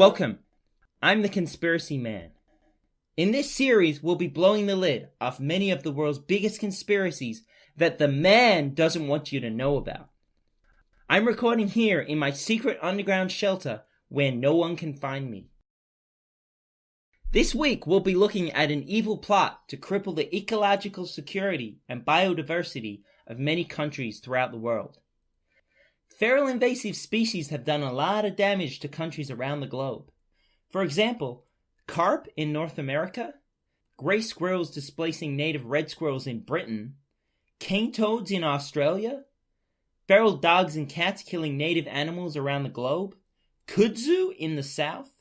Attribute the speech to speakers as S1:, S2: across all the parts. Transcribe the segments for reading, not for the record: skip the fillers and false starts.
S1: Welcome. I'm the Conspiracy Man. In this series, we'll be blowing the lid off many of the world's biggest conspiracies that the man doesn't want you to know about. I'm recording here in my secret underground shelter where no one can find me. This week, we'll be looking at an evil plot to cripple the ecological security and biodiversity of many countries throughout the world. Feral invasive species have done a lot of damage to countries around the globe. For example, carp in North America, grey squirrels displacing native red squirrels in Britain, cane toads in Australia, feral dogs and cats killing native animals around the globe, kudzu in the south,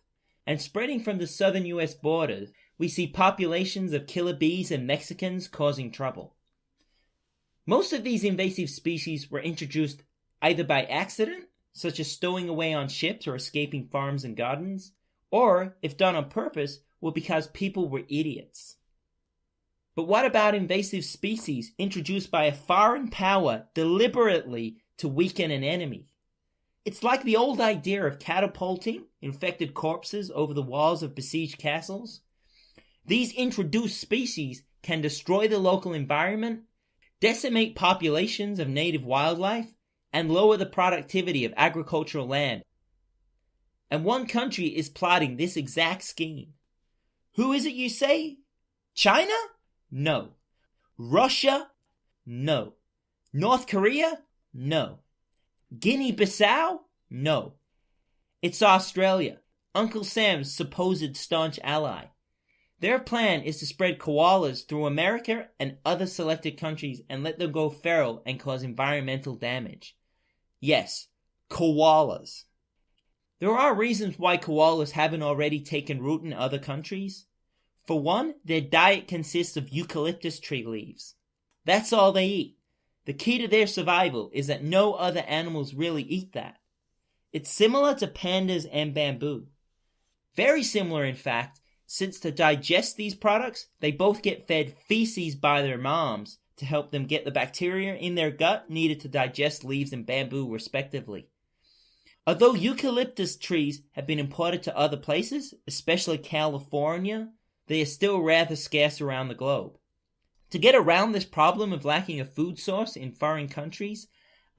S1: and spreading from the southern US border, we see populations of killer bees and Mexicans causing trouble. Most of these invasive species were introduced either by accident, such as stowing away on ships or escaping farms and gardens, or, if done on purpose, were because people were idiots. But what about invasive species introduced by a foreign power deliberately to weaken an enemy? It's like the old idea of catapulting infected corpses over the walls of besieged castles. These introduced species can destroy the local environment, decimate populations of native wildlife, and lower the productivity of agricultural land. And one country is plotting this exact scheme. Who is it, you say? China? No. Russia? No. North Korea? No. Guinea-Bissau? No. It's Australia, Uncle Sam's supposed staunch ally. Their plan is to spread koalas through America and other selected countries and let them go feral and cause environmental damage. Yes, koalas. There are reasons why koalas haven't already taken root in other countries. For one, their diet consists of eucalyptus tree leaves. That's all they eat. The key to their survival is that no other animals really eat that. It's similar to pandas and bamboo. Very similar, in fact, since to digest these products, they both get fed feces by their moms to help them get the bacteria in their gut needed to digest leaves and bamboo, respectively. Although eucalyptus trees have been imported to other places, especially California, they are still rather scarce around the globe. To get around this problem of lacking a food source in foreign countries,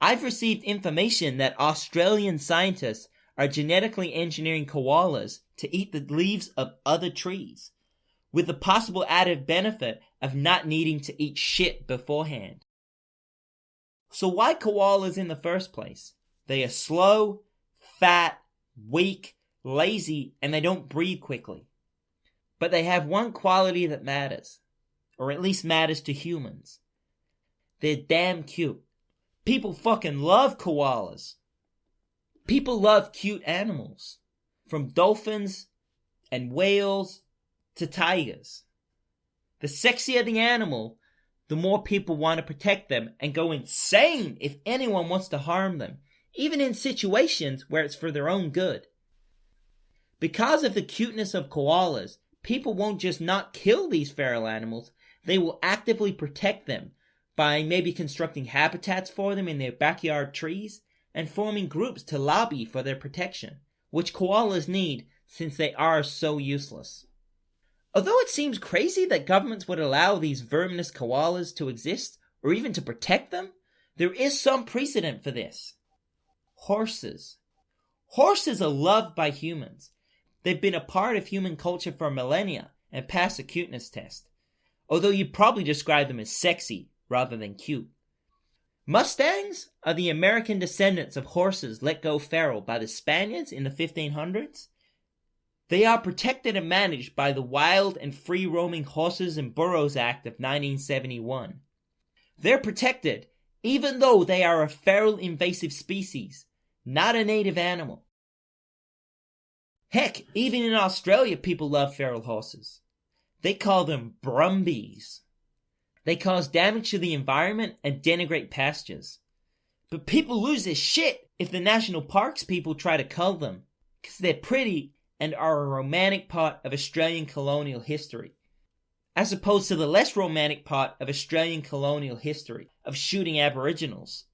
S1: I've received information that Australian scientists are genetically engineering koalas to eat the leaves of other trees, with the possible added benefit of not needing to eat shit beforehand. So why koalas in the first place? They are slow, fat, weak, lazy, and they don't breathe quickly. But they have one quality that matters, or at least matters to humans. They're damn cute. People fucking love koalas. People love cute animals, from dolphins and whales to tigers. The sexier the animal, the more people want to protect them and go insane if anyone wants to harm them, even in situations where it's for their own good. Because of the cuteness of koalas, people won't just not kill these feral animals, they will actively protect them by maybe constructing habitats for them in their backyard trees and forming groups to lobby for their protection, which koalas need since they are so useless. Although it seems crazy that governments would allow these verminous koalas to exist, or even to protect them, there is some precedent for this. Horses. Horses are loved by humans. They've been a part of human culture for millennia and pass a cuteness test, although you'd probably describe them as sexy rather than cute. Mustangs are the American descendants of horses let go feral by the Spaniards in the 1500s. They are protected and managed by the Wild and Free-Roaming Horses and Burros Act of 1971. They're protected even though they are a feral invasive species, not a native animal. Heck, even in Australia people love feral horses. They call them brumbies. They cause damage to the environment and denigrate pastures. But people lose their shit if the national parks people try to cull them, because they're pretty and are a romantic part of Australian colonial history, as opposed to the less romantic part of Australian colonial history of shooting Aboriginals.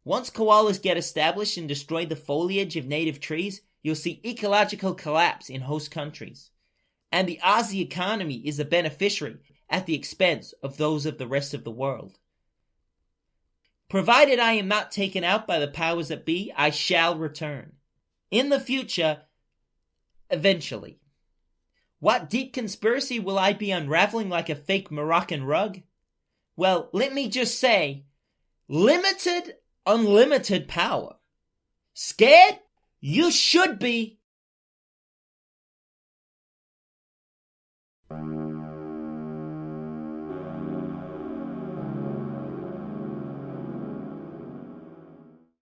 S1: Once koalas get established and destroy the foliage of native trees, you'll see ecological collapse in host countries, and the Aussie economy is a beneficiary at the expense of those of the rest of the world. Provided I am not taken out by the powers that be, I shall return. In the future, eventually. What deep conspiracy will I be unraveling like a fake Moroccan rug? Well, let me just say, limited, unlimited power. Scared? You should be.